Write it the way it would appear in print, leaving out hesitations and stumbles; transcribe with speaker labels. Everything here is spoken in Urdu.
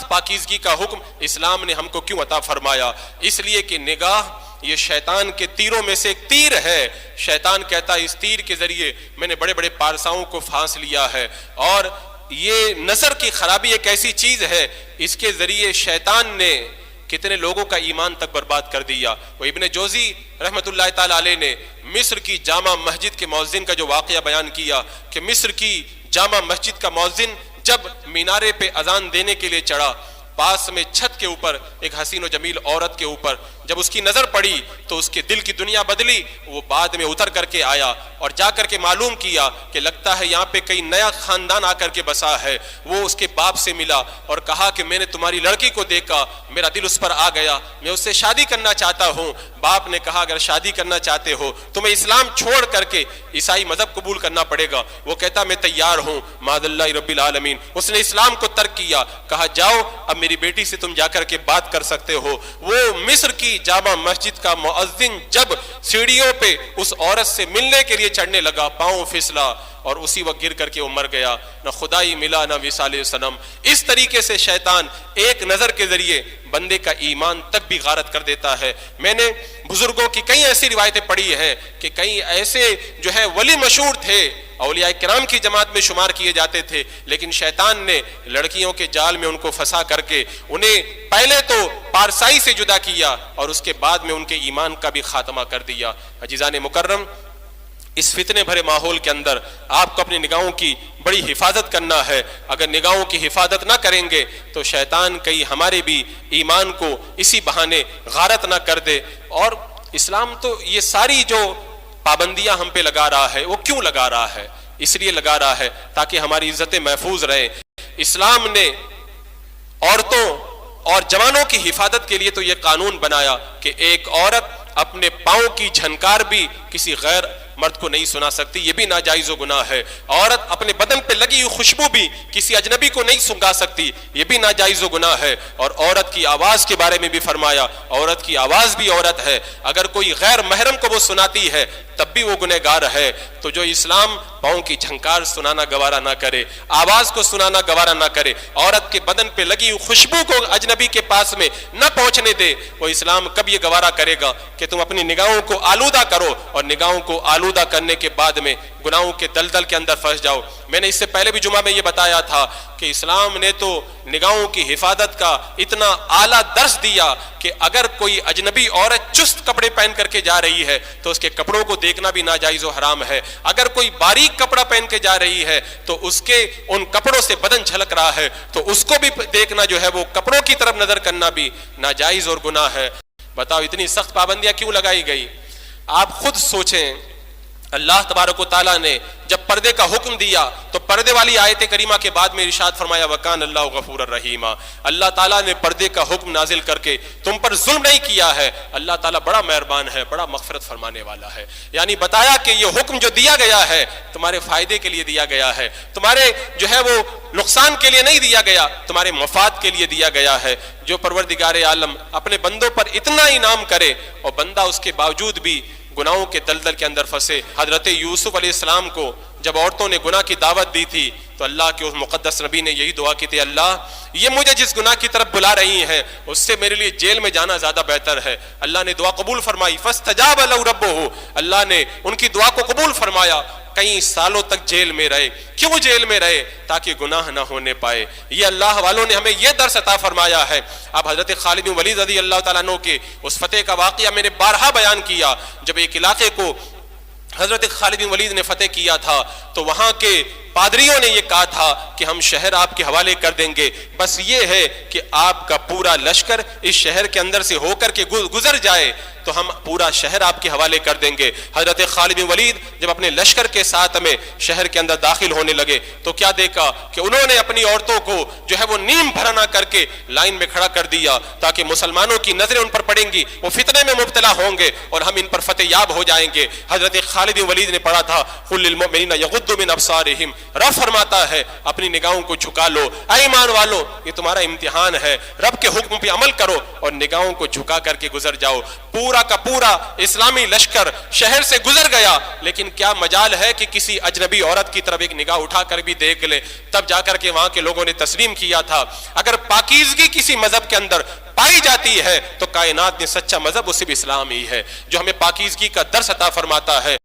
Speaker 1: سخت پاکیزگی کا حکم اسلام نے ہم کو کیوں عطا فرمایا؟ اس لیے کہ نگاہ یہ شیطان کے تیروں میں سے ایک تیر ہے. شیطان کہتا ہے اس تیر کے ذریعے میں نے بڑے بڑے پارساؤں کو پھانس لیا ہے. اور یہ نظر کی خرابی ایک ایسی چیز ہے، اس کے ذریعے شیطان نے کتنے لوگوں کا ایمان تک برباد کر دیا. وہ ابن جوزی رحمۃ اللہ تعالی علیہ نے مصر کی جامع مسجد کے مؤذن کا جو واقعہ بیان کیا کہ مصر کی جامع مسجد کا مؤذن جب مینارے پہ اذان دینے کے لیے چڑھا، پاس میں چھت کے اوپر ایک حسین و جمیل عورت کے اوپر جب اس کی نظر پڑی تو اس کے دل کی دنیا بدلی. وہ بعد میں اتر کر کے آیا اور جا کر کے معلوم کیا کہ لگتا ہے یہاں پہ کئی نیا خاندان آ کر کے بسا ہے. وہ اس کے باپ سے ملا اور کہا کہ میں نے تمہاری لڑکی کو دیکھا، میرا دل اس پر آ گیا، میں اس سے شادی کرنا چاہتا ہوں. باپ نے کہا اگر شادی کرنا چاہتے ہو تمہیں اسلام چھوڑ کر کے عیسائی مذہب قبول کرنا پڑے گا. وہ کہتا میں تیار ہوں معاذ اللہ رب العالمین. اس نے اسلام کو ترک کیا، کہا جاؤ اب میری بیٹی سے تم جا کر کے بات کر سکتے ہو. وہ مصر کی جامع مسجد کا مؤذن جب سیڑھیوں پہ اس عورت سے ملنے کے لیے چڑھنے لگا، پاؤں پھسلا اور اسی وقت گر کر کے وہ مر گیا. نہ خدائی ملا نہ وصال صنم. اس طریقے سے شیطان ایک نظر کے ذریعے بندے کا ایمان تک بھی غارت کر دیتا ہے. میں نے بزرگوں کی کئی ایسی روایتیں پڑھی ہیں کہ کئی ایسے جو ہے ولی مشہور تھے، اولیاء کرام کی جماعت میں شمار کیے جاتے تھے، لیکن شیطان نے لڑکیوں کے جال میں ان کو پھنسا کر کے انہیں پہلے تو پارسائی سے جدا کیا اور اس کے بعد میں ان کے ایمان کا بھی خاتمہ کر دیا. عزیزان مکرم، اس فتنے بھرے ماحول کے اندر آپ کو اپنی نگاہوں کی بڑی حفاظت کرنا ہے. اگر نگاہوں کی حفاظت نہ کریں گے تو شیطان کئی ہمارے بھی ایمان کو اسی بہانے غارت نہ کر دے. اور اسلام تو یہ ساری جو پابندیاں ہم پہ لگا رہا ہے، وہ کیوں لگا رہا ہے؟ اس لیے لگا رہا ہے تاکہ ہماری عزتیں محفوظ رہیں. اسلام نے عورتوں اور جوانوں کی حفاظت کے لیے تو یہ قانون بنایا کہ ایک عورت اپنے پاؤں کی جھنکار بھی کسی غیر مرد کو نہیں سنا سکتی، یہ بھی ناجائز و گناہ ہے. عورت اپنے بدن پہ لگی ہوئی خوشبو بھی کسی اجنبی کو نہیں سنگا سکتی، یہ بھی ناجائز و گناہ ہے. اور عورت کی آواز کے بارے میں بھی فرمایا عورت کی آواز بھی عورت ہے، اگر کوئی غیر محرم کو وہ سناتی ہے تب بھی وہ گنہگار ہے. تو جو اسلام پاؤں کی جھنکار سنانا گوارا نہ کرے، آواز کو سنانا گوارا نہ کرے، عورت کے بدن پہ لگی ہوئی خوشبو کو اجنبی کے پاس میں نہ پہنچنے دے، وہ اسلام کب یہ گوارا کرے گا کہ تم اپنی نگاہوں کو آلودہ کرو اور نگاہوں کو آلودہ کرنے کے بعد میں گناہوں کے دلدل کے اندر پھنس جاؤ. میں نے اس سے پہلے بھی جمعہ میں یہ بتایا تھا کہ اسلام نے تو نگاہوں کی حفاظت کا اتنا اعلیٰ درس دیا کہ اگر کوئی اجنبی عورت چست کپڑے پہن کر کے جا رہی ہے تو اس کے کپڑوں کو دیکھنا بھی ناجائز و حرام ہے. اگر کوئی باریک کپڑا پہن کے جا رہی ہے تو اس کے ان کپڑوں سے بدن جھلک رہا ہے تو اس کو بھی دیکھنا جو ہے وہ کپڑوں کی طرف نظر کرنا بھی ناجائز اور گناہ ہے. بتاؤ اتنی سخت پابندیاں کیوں لگائی گئی؟ آپ خود سوچیں. اللہ تبارک و تعالیٰ نے جب پردے کا حکم دیا تو پردے والی آیت کریمہ کے بعد میں ارشاد فرمایا وَكَانَ اللَّهُ غَفُورًا رَحِيمًا. اللہ تعالیٰ نے پردے کا حکم نازل کر کے تم پر ظلم نہیں کیا ہے. اللہ تعالیٰ بڑا مہربان ہے، بڑا مغفرت فرمانے والا ہے. یعنی بتایا کہ یہ حکم جو دیا گیا ہے تمہارے فائدے کے لیے دیا گیا ہے، تمہارے جو ہے وہ نقصان کے لیے نہیں دیا گیا، تمہارے مفاد کے لیے دیا گیا ہے. جو پروردگار عالم اپنے بندوں پر اتنا انعام کرے اور بندہ اس کے باوجود بھی گناہوں کے دلدل کے اندر پھنسے. حضرت یوسف علیہ السلام کو جب عورتوں نے گناہ کی دعوت دی تھی تو اللہ کے اس مقدس نبی نے یہی دعا کی تھی اللہ یہ مجھے جس گناہ کی طرف بلا رہی ہیں اس سے میرے لیے جیل میں جانا زیادہ بہتر ہے. اللہ نے دعا قبول فرمائی. فاستجاب له ربه. اللہ نے ان کی دعا کو قبول فرمایا. کئی سالوں تک جیل میں رہے. کیوں جیل میں رہے؟ تاکہ گناہ نہ ہونے پائے. یہ اللہ والوں نے ہمیں یہ درس عطا فرمایا ہے. اب حضرت خالد بن ولید رضی اللہ تعالیٰ عنہ کے اس فتح کا واقعہ میں نے بارہا بیان کیا. جب ایک علاقے کو حضرت خالد بن ولید نے فتح کیا تھا تو وہاں کے پادریوں نے یہ کہا تھا کہ ہم شہر آپ کے حوالے کر دیں گے، بس یہ ہے کہ آپ کا پورا لشکر اس شہر کے اندر سے ہو کر کے گزر جائے تو ہم پورا شہر آپ کے حوالے کر دیں گے. حضرت خالد بن ولید جب اپنے لشکر کے ساتھ میں شہر کے اندر داخل ہونے لگے تو کیا دیکھا کہ انہوں نے اپنی عورتوں کو جو ہے وہ نیم بھرنا کر کے لائن میں کھڑا کر دیا تاکہ مسلمانوں کی نظریں ان پر پڑیں گی، وہ فتنے میں مبتلا ہوں گے اور ہم ان پر فتح یاب ہو جائیں گے. حضرت خالد بن ولید نے پڑھا تھا قل للمؤمنین یغضوا من ابصارہم رب فرماتا ہے اپنی نگاہوں کو جھکا لو، اے ایمان والو یہ تمہارا امتحان ہے، رب کے حکم پہ عمل کرو اور نگاہوں کو جھکا کر کے گزر جاؤ۔ پورا کا پورا اسلامی لشکر شہر سے گزر گیا، لیکن کیا مجال ہے کہ کسی اجنبی عورت کی طرف ایک نگاہ اٹھا کر بھی دیکھ لے، تب جا کر کے وہاں کے لوگوں نے تسلیم کیا تھا۔ اگر پاکیزگی کسی مذہب کے اندر پائی جاتی ہے تو کائنات میں سچا مذہب وہ صرف اسلام ہی ہے، جو ہمیں پاکیزگی کا درس عطا فرماتا ہے۔